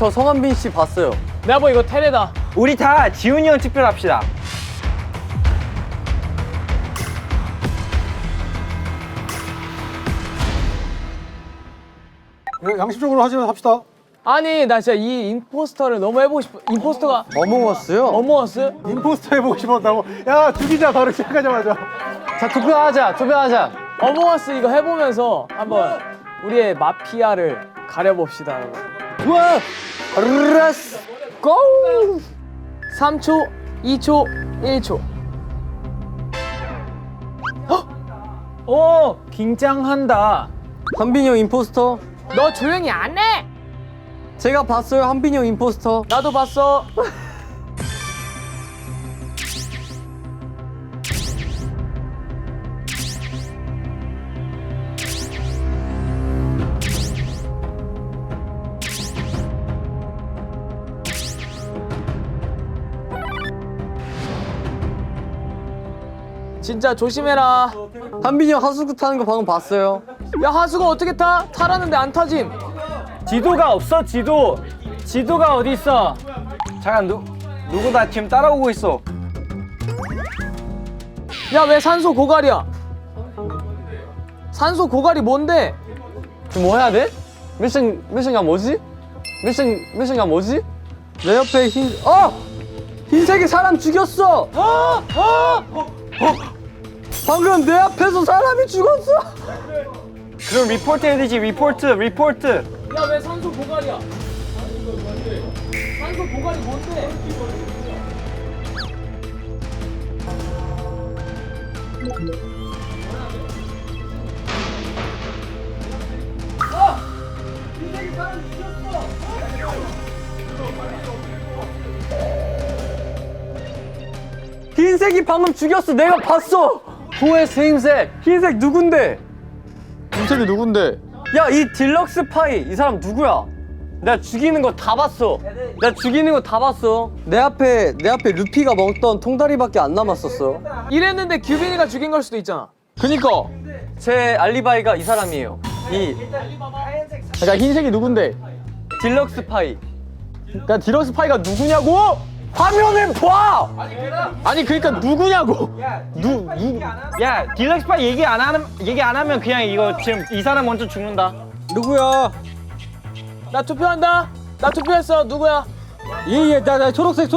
저 성한빈 씨 봤어요. 내가 뭐 이거 테레다. 우리 다 지훈이 형 투표합시다. 양심적으로 하지만 합시다. 아니 나 진짜 이 임포스터를 너무 해보고 싶어. 임포스터가 어몽어스요? 어머어스? 임포스터 해보고 싶었다고? 야 죽이자 바로 시작하자마자. 자, 투표하자. 어머어스 이거 해보면서 한번 우리의 마피아를 가려봅시다 여러분. 우와! 렛츠 고! 3초, 2초, 1초. 오, 긴장한다. 한빈이 형 임포스터. 너 조용히 안 해! 제가 봤어요, 한빈이 형 임포스터. 나도 봤어. 진짜 조심해라. 한빈이 형 하수구 타는 거 방금 봤어요. 야 하수가 어떻게 타? 타라는데 안 타짐. 지도가 없어, 지도. 지도가 어디 있어? 잠깐, 누구 나 지금 따라오고 있어. 야 왜 산소 고갈이야? 산소 고갈이 뭔데? 지금 뭐 해야 돼? 미션가 뭐지? 미션가 뭐지? 내 옆에 흰색이 사람 죽였어! 방금 내 앞에서 사람이 죽었어! 그럼 리포트 해야 되지, 리포트. 야 왜 산소 고갈이야? 산소 고갈이 뭔데? 흰색이 방금 죽였어! 내가 봤어! 후에스 흰색! 흰색 누군데? 흰색이 누군데? 야, 이 딜럭스 파이 이 사람 누구야? 내가 죽이는 거 다 봤어. 내 앞에 루피가 먹던 통다리밖에 안 남았었어. 이랬는데 규빈이가 죽인 걸 수도 있잖아. 그니까. 제 알리바이가 이 사람이에요. 이 야 흰색이 누군데? 딜럭스 파이. 야 디럭스 파이가 누구냐고? 화면을 봐! 아니 그러니까 누구냐고? 야, 딜럭스파 얘기 안 하면 그냥 이거 지금 이 사람 먼저 죽는다. 누구야? 나 투표한다. 나 투표했어. 누구야? 예예 나 초록색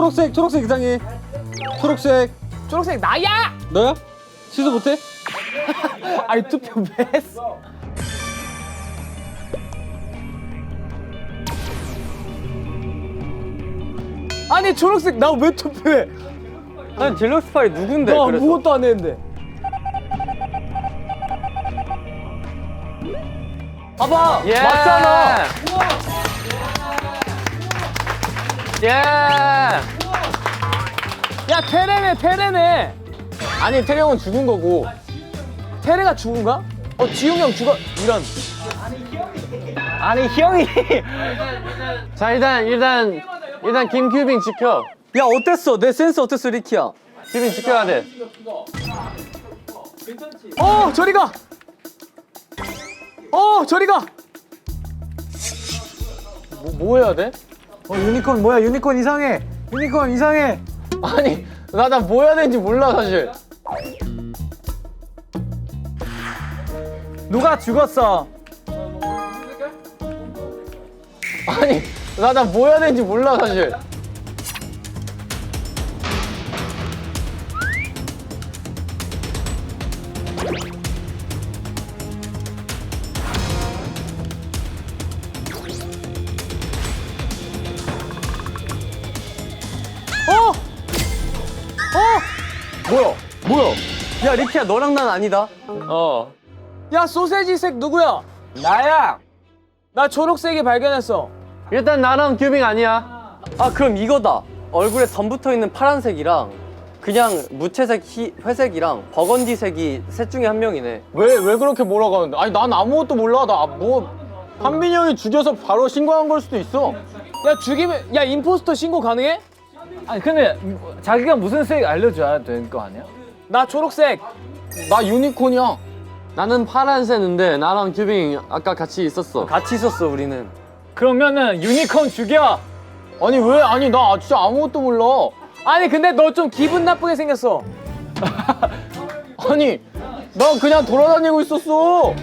이상해. 초록색 초록색 나야. 너야? 취소 못해? 아니 투표 왜 했어? 아니 초록색 나 왜 투표해? 아니 딜럭스 파이 누군데? 나 그래서. 아무것도 안 했는데. 봐봐! 예. 맞잖아! 예! 야 테레네. 아니 태령은 죽은 거고. 테레가 죽은가? 지웅이 형 죽어. 이런. 아니, 형이. 자 일단 김규빈 지켜. 야 어땠어? 내 센스 어땠어 리키야? 규빈 지켜야 돼. 저리 가. 저리 가. 뭐 해야 돼? 유니콘 뭐야? 유니콘 이상해. 아니 나 뭐 해야 되는지 몰라 사실. 누가 죽었어? 아니 나 뭐 해야 되는지 몰라 사실. 뭐야? 야 리키야 너랑 난 아니다. 야 소세지색 누구야? 나야. 나 초록색이 발견했어. 일단 나랑 규빈 아니야. 아 그럼 이거다. 얼굴에 점 붙어 있는 파란색이랑 그냥 무채색 회색이랑 버건디색이 셋 중에 한 명이네. 왜 그렇게 몰아가는데? 아니 난 아무것도 몰라. 나 뭐 한빈이 형이 죽여서 바로 신고한 걸 수도 있어. 야 죽이면 야 임포스터 신고 가능해? 아니, 근데 자기가 무슨 색 알려줘야 되는 거 아니야? 나 초록색. 나 유니콘이야. 나는 파란색인데 나랑 규빈 아까 같이 있었어. 같이 있었어 우리는. 그러면은 유니콘 죽여. 아니 왜? 아니 나 진짜 아무것도 몰라. 아니 근데 너 좀 기분 나쁘게 생겼어. 아니 나 그냥 돌아다니고 있었어.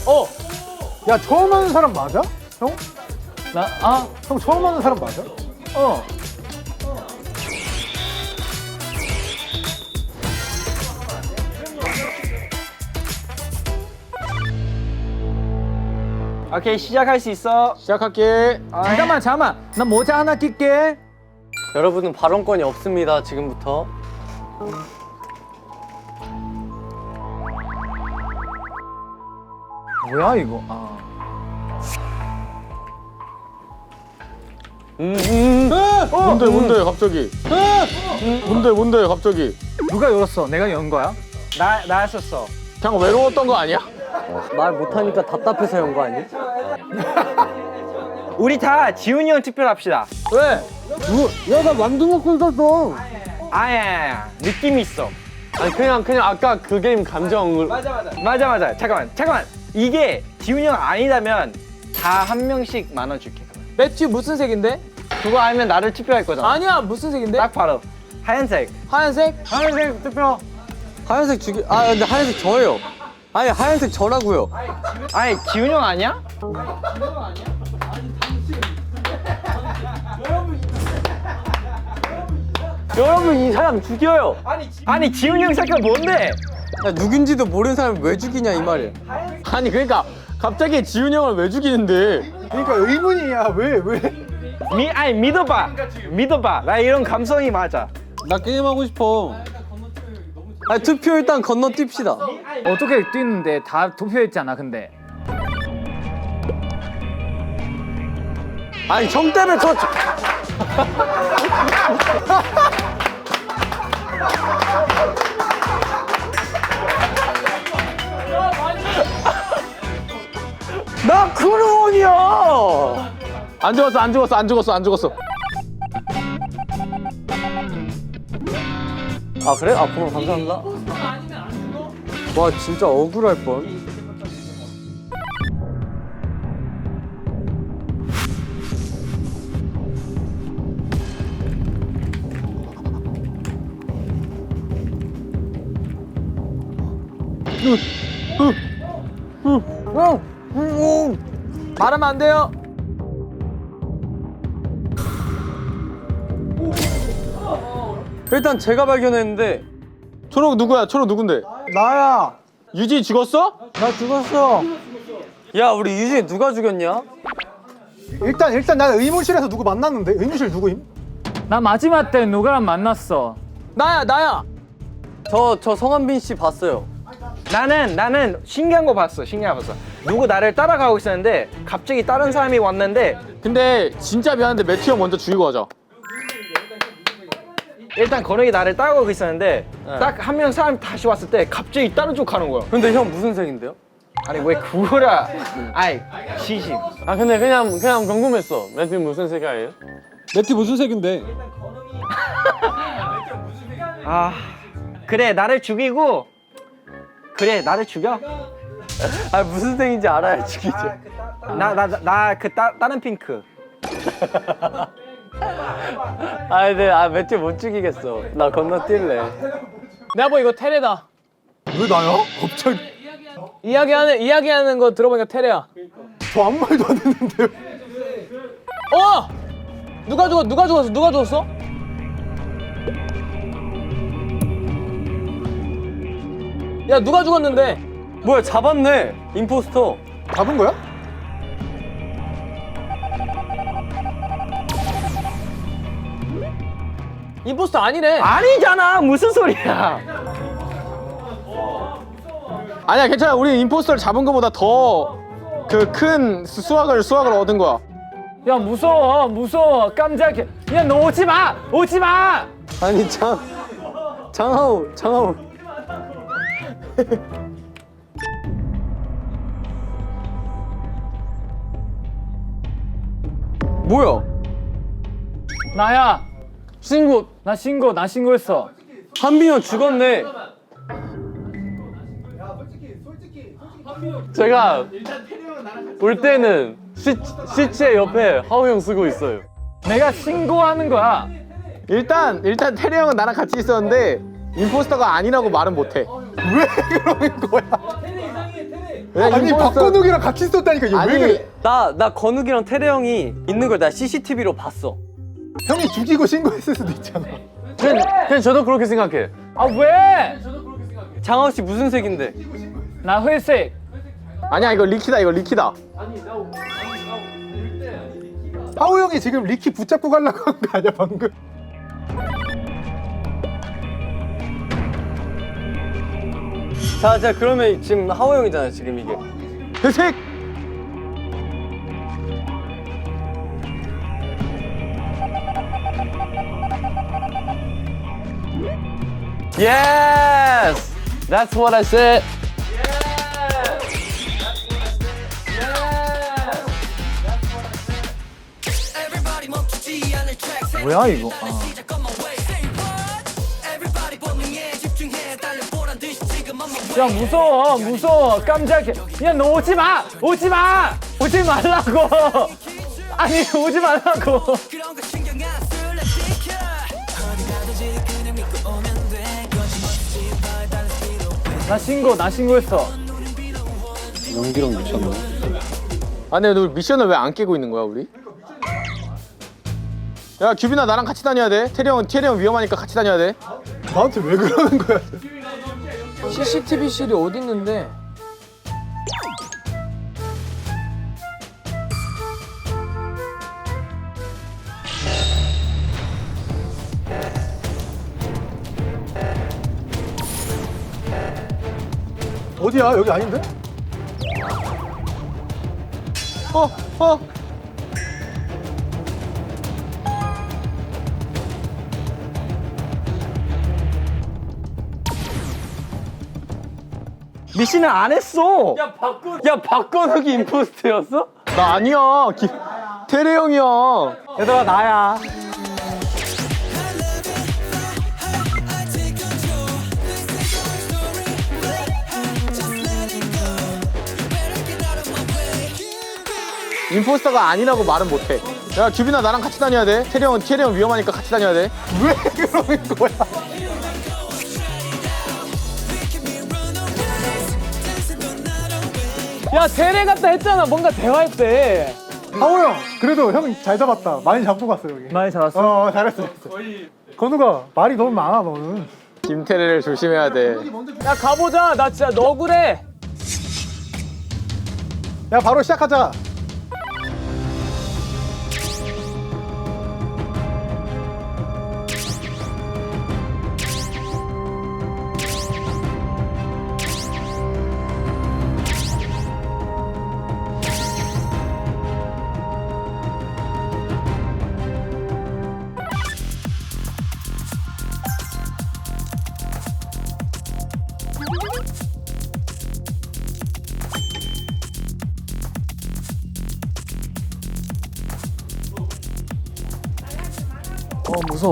오. 야 처음 하는 사람 맞아? 형? 나 형 처음 하는 사람 맞아? 어. 오케이 시작할 수 있어. 시작할게. 잠깐만 나 모자 하나 낄게. 여러분은 발언권이 없습니다. 지금부터. 뭐야 이거? 뭔데 갑자기? 뭔데 갑자기? 누가 열었어? 내가 연 거야? 나 했었어. 그냥 외로웠던 거 아니야? 말 못하니까 답답해서 연 거 아니? 우리 다 지훈이 형 투표합시다. 왜? 야나 만두 먹고 있었어. 아야 느낌이 있어. 아니 그냥 아까 그 게임 감정을. 맞아. 잠깐만. 이게 지훈이 형 아니다면 다 한 명씩 만원 줄게. 그러면. 매튜 무슨 색인데? 그거 알면 나를 투표할 거잖아. 아니야 무슨 색인데? 딱 바로 하얀색. 하얀색? 하얀색 투표. 하얀색 주기. 아 근데 하얀색 저예요. 아니 하얀색 저라고요. 아니 지훈이 형 아니야? 여러분 이 사람 죽여요. 아니 지훈이 형 색깔 뭔데? 야, 누군지도 모르는 사람을 왜 죽이냐 이 말이야. 아니 그러니까 갑자기 지훈이 형을 왜 죽이는데? 그러니까 의문이야 왜? 아니 믿어봐. 나 이런 감성이 맞아. 나 게임하고 싶어. 아니 투표 일단 건너뛰읍시다. 어떻게 뛰는데 다 투표했잖아 근데. 아니 형 때문에 저. 나 크루원이야. 안 죽었어. 아 그래? 아 고마워 감사합니다. 와 진짜 억울할 뻔. 말하면 안 돼요. 일단 제가 발견했는데 초록 누구야? 초록 누군데? 나야. 유지 죽었어? 나 죽었어. 야 우리 유진이 누가 죽였냐? 일단 나 의무실에서 누구 만났는데 의무실 누구임? 나 마지막 때 누구랑 만났어. 나야. 저 성한빈 씨 봤어요. 나는 신기한 거 봤어. 누구 나를 따라가고 있었는데 갑자기 다른 사람이 왔는데 근데 진짜 미안한데 매튜 형 먼저 죽이고 가자. 일단 건욱이 나를 따라가고 있었는데 딱 한 명 사람 다시 왔을 때 갑자기 다른 쪽 가는 거야. 근데 형 무슨 색인데요? 아니 왜 그거라? 아이 시심. 아 근데 그냥 궁금했어. 매튜 무슨 색깔이에요? 매튜 무슨 색인데? 아 그래 나를 죽이고 그래 나를 죽여. 아 무슨 색인지 알아야 죽이죠. 나 그 다른 핑크. 아 근데 매튜 못 죽이겠어. 나 건너뛸래. 내가 뭐 이거 테레다. 왜 나야? 갑자기 이야기하는 거 들어보니까 테레야. 저 아무 말도 안 했는데. 누가 죽었어? 야 누가 죽었는데? 뭐야 잡았네. 임포스터. 잡은 거야? 임포스터 아니래. 아니잖아 무슨 소리야. 아니야 괜찮아. 우리 임포스터를 잡은 것보다 더 그 큰 수확을 얻은 거야. 야 무서워 깜짝이야. 야 너 오지 마. 아니 장하우. 뭐야? 나야. 신고. 나 신고했어. 한빈이 형 죽었네. 제가 올 때는 시체 옆에 하우 형 쓰고 있어요. 내가 신고하는 거야. 일단 태리 형은 나랑 같이 있었는데 임포스터가 아니라고 말은 못해. 왜 그러는 거야? 왜 아니 박건욱이랑 같이 있었다니까 이게 왜 아니 그래? 나 건욱이랑 태래 형이 있는 걸 나 CCTV로 봤어. 형이 죽이고 신고했을 수도 있잖아. 그냥 저도 그렇게 생각해. 아 왜? 장하우 씨 무슨 색인데? 나 회색. 아니야 이거 리키다 이거 리키다. 하우 형이 지금 리키 붙잡고 가려고 한 거 아니야 방금? 자 그러면 지금 하우 형이잖아요 지금 이게. 회색. Yes, that's what I said. 뭐야 이거? 야 무서워 깜짝이야. 야 너 오지 말라고. 아니 오지 말라고. 나 신고했어. 연기랑 미쳤나? 아니 근데 우리 미션을 왜 안 깨고 있는 거야 우리? 야 규빈아 나랑 같이 다녀야 돼. 태리 형 위험하니까 같이 다녀야 돼. 나한테 왜 그러는 거야? CCTV실이 어디 있는데? 어디야? 여기 아닌데? 어. 미션을 안 했어. 야 박건욱이 임포스터였어? 나 아니야. 태리 형이야. 얘들아 나야. 임포스터가 아니라고 말은 못해. 야 규빈아 나랑 같이 다녀야 돼. 태리 형 위험하니까 같이 다녀야 돼. 왜 그러는 거야? 야 세례 같다 했잖아. 뭔가 대화했대. 하우 형 그래도 형 잘 잡았다. 많이 잡고 갔어 여기. 많이 잡았어? 잘했어. 건우가 말이 너무 많아 너는. 김태리를 조심해야 돼. 야 가보자. 나 진짜 너구래. 야 바로 시작하자.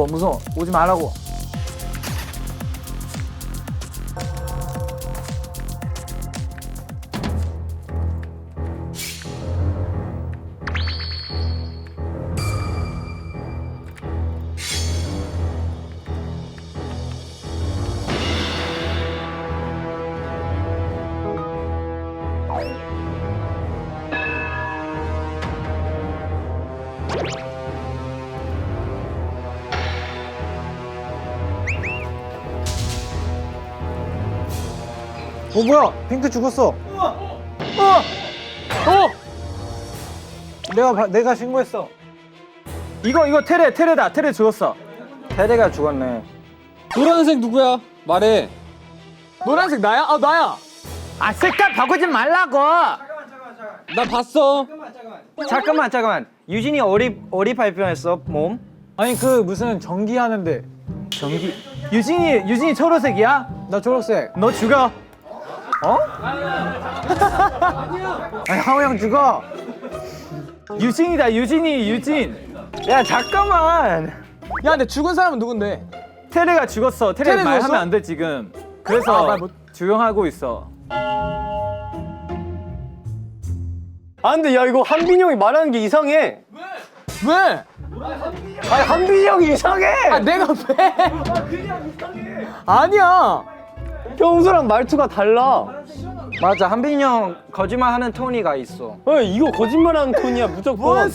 무서워. 오지 말라고. 뭐야? 핑크 죽었어. 내가 신고했어. 이거 테레다. 테레 죽었어. 테레가 죽었네. 노란색 누구야? 말해. 노란색 나야? 아 나야. 아 색깔 바꾸지 말라고. 나 봤어. 잠깐만. 유진이 어디 발표했어 몸? 아니 그 무슨 전기 하는데. 유진이 초록색이야? 나 초록색. 너 죽어. 어? 아니 하우 형 죽어. 유진이다 유진이 유진. 야 잠깐만. 야 근데 죽은 사람은 누군데? 테레가 죽었어. 테레 테레 말하면 죽었어? 안 돼 지금. 그래서 말 못- 조용하고 있어. 아 근데 야 이거 한빈이 형이 말하는 게 이상해. 왜? 아니 한빈이 형이 이상해. 아 내가 왜? 아니야. 평소랑 말투가 달라. 맞아 한빈이 형 거짓말하는 토니가 있어. 이거 거짓말하는 톤이야 무조건.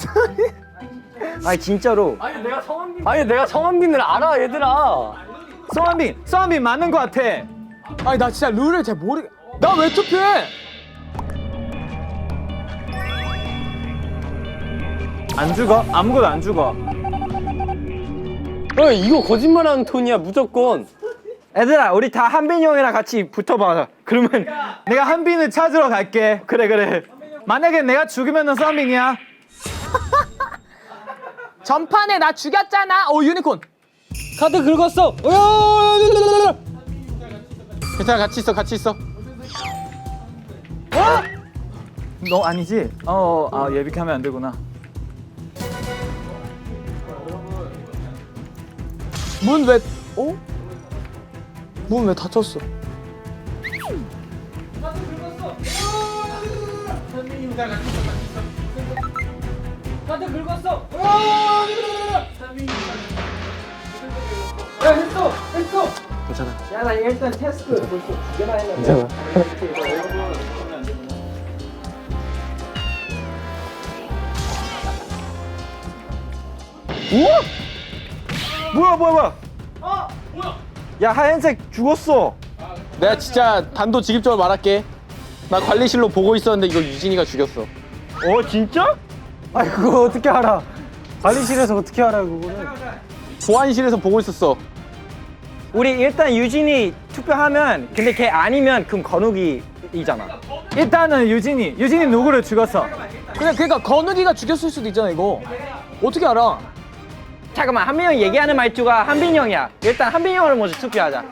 아니 진짜로. 아니 내가 성한빈을 알아 얘들아. 성한빈 맞는 거 같아. 아니 나 진짜 룰을 잘 모르. 나 왜 투표해? 안 죽어? 아무것도 안 죽어. 이거 거짓말하는 톤이야 무조건. 애들아 우리 다 한빈이 형이랑 같이 붙어봐. 그러면 내가 한빈을 찾으러 갈게. 그래. 만약에 내가 죽으면 성한빈이야. 전판에 나 죽였잖아. 오 유니콘. 카드 긁었어. 괜찮아 같이 있어. 너 아니지? 예비하면 안 되구나. 문 왜? 어? 문 왜 닫혔어? 야나 일단 테스트 벌써 2개나 했는데. 뭐야? 야 하얀색 죽었어. 내가 진짜 단도직입적으로 말할게. 나 관리실로 보고 있었는데 이거 유진이가 죽였어. 진짜? 아니 그거 어떻게 알아? 관리실에서 어떻게 알아 그거는? 보안실에서 보고 있었어. 우리 일단 유진이 투표하면 근데 걔 아니면 그럼 건욱이잖아. 일단은 유진이 누구를 죽었어? 그러니까 건욱이가 죽였을 수도 있잖아 이거. 어떻게 알아? 잠깐만 한빈이 형 얘기하는 말투가 한빈이 형이야. 일단 한빈이 형을 먼저 투표하자.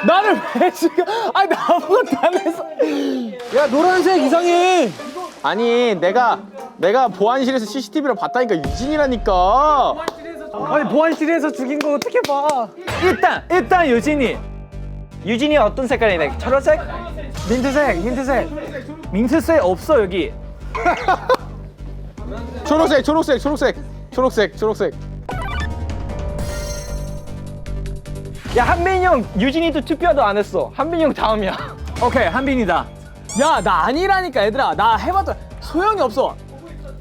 나를 왜 죽여? 아니 나 아무것도 안 했어. 야 노란색 이상해. 아니 내가 보안실에서 CCTV를 봤다니까 유진이라니까. 아니 보안실에서 죽인 거 어떻게 봐? 일단 유진이 어떤 색깔이네? 초록색? 민트색. 민트색 없어 여기. 초록색. 야 한빈이 형 유진이도 투표도 안 했어. 한빈이 형 다음이야. 오케이 한빈이다. 야 나 아니라니까 얘들아. 나 해봤자 소용이 없어.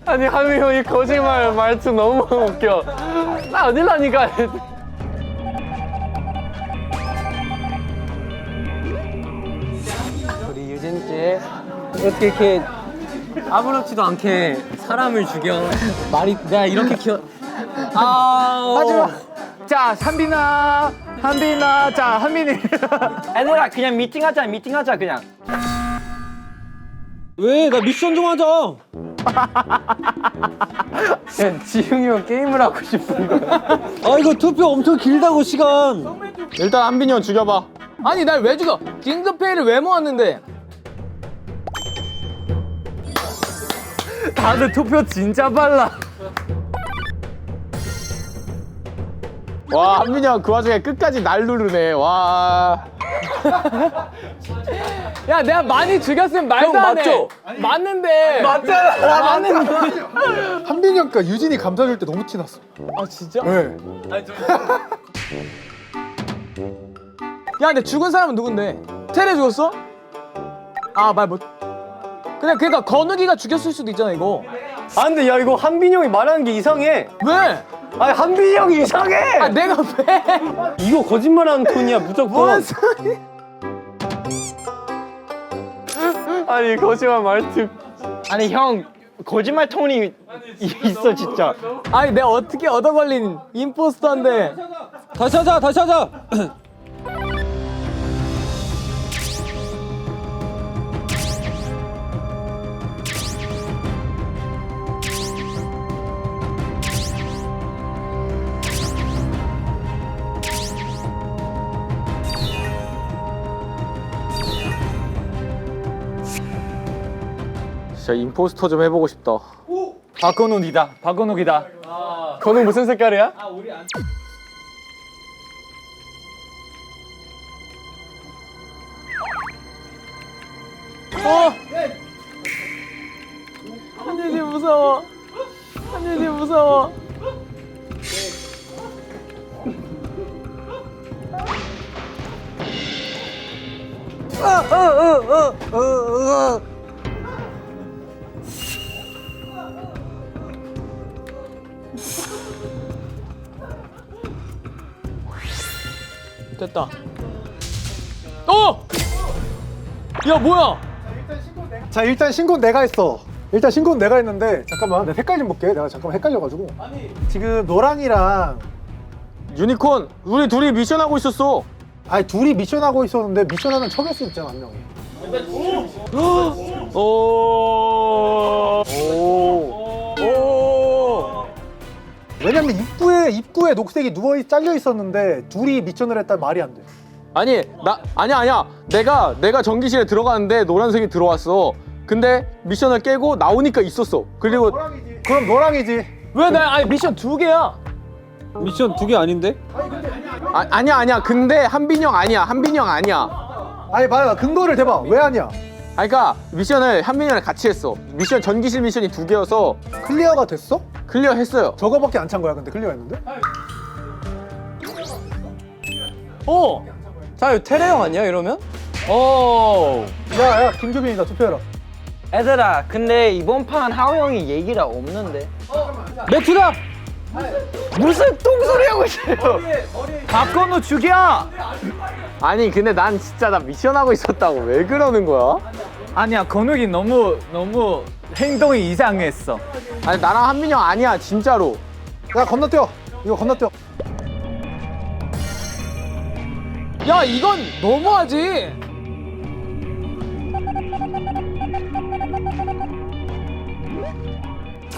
아니 한빈 형이 거짓말 말투 너무 웃겨. 나 어딜라니까. 우리 유진씨 어떻게 이렇게 아무렇지도 않게 사람을 죽여. 말이 내가 이렇게 키워. 하지마. 자 한빈아. 자 한빈이. 애들아 그냥 미팅하자 그냥. 왜? 나 미션 좀 하자. 야, 지웅이 형 게임을 하고 싶은 거야. 아 이거 투표 엄청 길다고 시간. 일단 한빈이 형 죽여봐. 아니 날 왜 죽여? 긴급회의를 왜 모았는데? 다들 투표 진짜 빨라. 와 한빈이 형 그 와중에 끝까지 날 누르네. 와. 야 내가 많이 죽였으면 말도 형, 안 해. 맞죠? 맞는데. 한빈이 형과 유진이 감사줄 때 너무 티났어. 아 진짜? 네. 야 근데 죽은 사람은 누군데? 테레 죽었어? 아 말 못. 그러니까 건욱이가 죽였을 수도 있잖아 이거. 아 근데 야 이거 한빈이 형이 말하는 게 이상해. 왜? 아니 한빈이 형이 이상해. 아 내가 왜? 이거 거짓말하는 톤이야 무조건. 뭔 소리? 아니 거짓말 말투. 아니 형 거짓말 톤이 있어 진짜. 아니 내가 어떻게 얻어 걸린 임포스터인데. 다시 하자. 진짜 임포스터 좀 해보고 싶다. 박건욱이다. 박건욱이다. 건우 무슨 색깔이야? 한예지 무서워. 한예지 무서워. 됐다. 어! 야 뭐야? 자 일단 신고는 내가 했어. 일단 신고는 내가 했는데 잠깐만 내가 색깔 좀 볼게. 내가 잠깐만 헷갈려가지고. 지금 노랑이랑 유니콘 우리 둘이 미션 하고 있었어. 아니 둘이 미션 하고 있었는데 미션 하면 척일 수 있잖아 한 명이. 오. 왜냐면 입구에 녹색이 누워 잘려 있었는데 둘이 미션을 했다는 말이 안 돼. 아니 아니야. 내가 전기실에 들어갔는데 노란색이 들어왔어. 근데 미션을 깨고 나오니까 있었어. 그리고 그럼 노랑이지. 왜 나 아니 미션 2개야? 미션 2개 아닌데? 아니야. 근데 한빈이 형 아니야. 아니 봐봐 근거를 대봐. 왜 아니야? 그러니까 미션을 한빈이 형이랑 같이 했어. 미션 전기실 미션이 2개여서 클리어가 됐어? 클리어 했어요. 저거밖에 안 찬 거야 근데 클리어했는데? 어. 자, 이거 테레 형 아니야 이러면? 야야 김규빈이다 투표해라. 얘들아, 근데 이번 판 하우 형이 얘기가 없는데. 매튜다. 무슨 똥소리 하고 있어요? 박건욱 죽여. 아니 근데 난 진짜 나 미션 하고 있었다고 왜 그러는 거야? 아니야, 건욱이 너무 행동이 이상했어. 아니 나랑 한빈이 형 아니야 진짜로. 야 건너뛰어. 이거 건너뛰어. 야 이건 너무하지.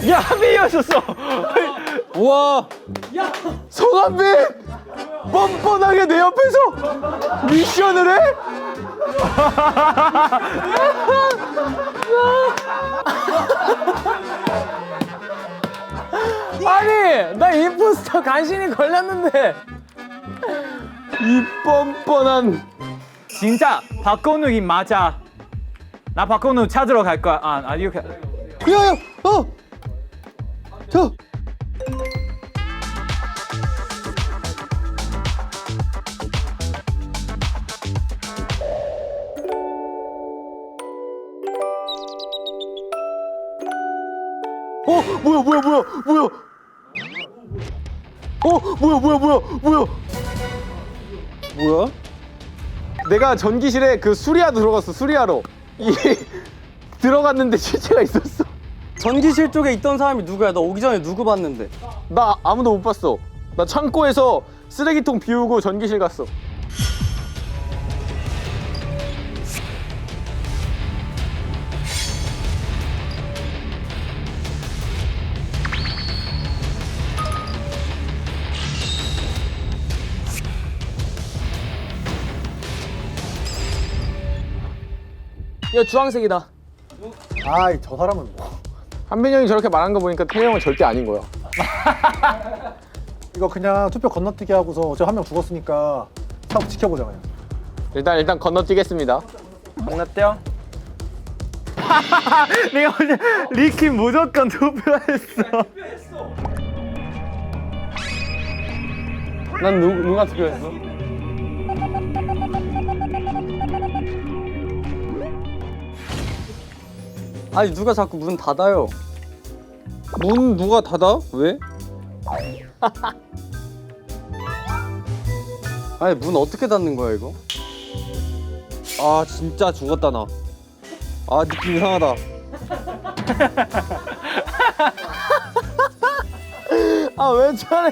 야, 한빈이 형이었어. 우와. 성한빈 뻔뻔하게 내 옆에서 미션을 해? 아니 나 임포스터 간신히 걸렸는데. 이 뻔뻔한. 진짜 박건욱이 맞아. 나 박건욱 찾으러 갈 거야. 이렇게. 야야 저. 뭐야? 내가 전기실에 그 수리하 들어갔어. 수리하러 들어갔는데 실체가 있었어. 전기실 쪽에 있던 사람이 누구야? 너 오기 전에 누구 봤는데? 나 아무도 못 봤어. 나 창고에서 쓰레기통 비우고 전기실 갔어. 야 주황색이다. 아이 저 사람은 뭐. 한빈이 형이 저렇게 말한 거 보니까 태희 형은 절대 아닌 거야. 이거 그냥 투표 건너뛰기 하고서 저 한 명 죽었으니까 참 지켜보자 그냥. 일단 건너뛰겠습니다. 건너뛰어? 내가 오늘 리키 무조건 투표했어. 난 누가 투표했어? 아니 누가 자꾸 문 닫아요? 문 누가 닫아? 왜? 아니 문 어떻게 닫는 거야 이거? 아, 진짜 죽었다 나. 아, 느낌 이상하다. 아 왜 저래?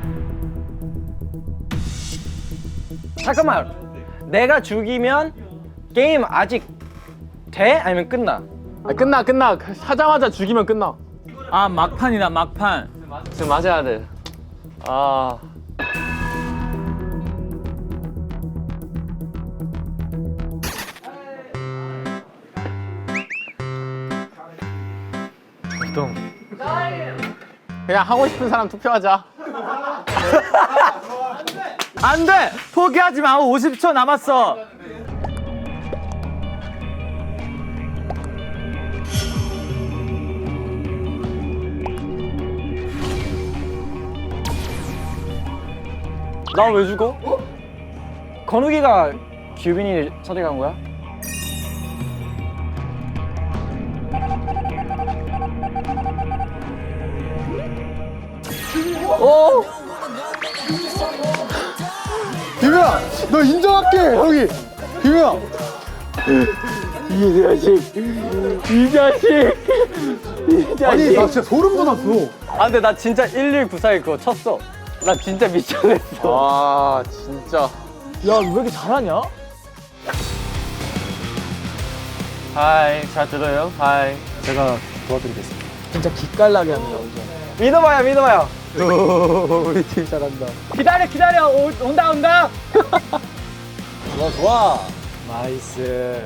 잠깐만. 내가 죽이면 게임 아직 돼? 아니면 끝나? 아, 끝나. 하자마자 죽이면 끝나. 아 막판이다 막판. 지금 맞아야 돼. 아. 그냥 하고 싶은 사람 투표하자. 안 돼! 포기하지 마. 50초 남았어. 나 왜 죽어? 건욱이가 규빈이 선택한 거야? 비벼야, 너 인정할게 형이. 비벼야. 아니 나 진짜 소름 돋았어. 아 근데 나 진짜 1194에 그거 쳤어. 나 진짜 미션했어. 아 진짜. 야, 왜 이렇게 잘하냐? 하이, 잘 들어요? 하이. 제가 도와드리겠습니다. 진짜 기깔나게 하는 여자. 믿어봐요, 믿어봐요. 우리 팀 잘한다. 기다려 온다 좋아 좋아. 나이스.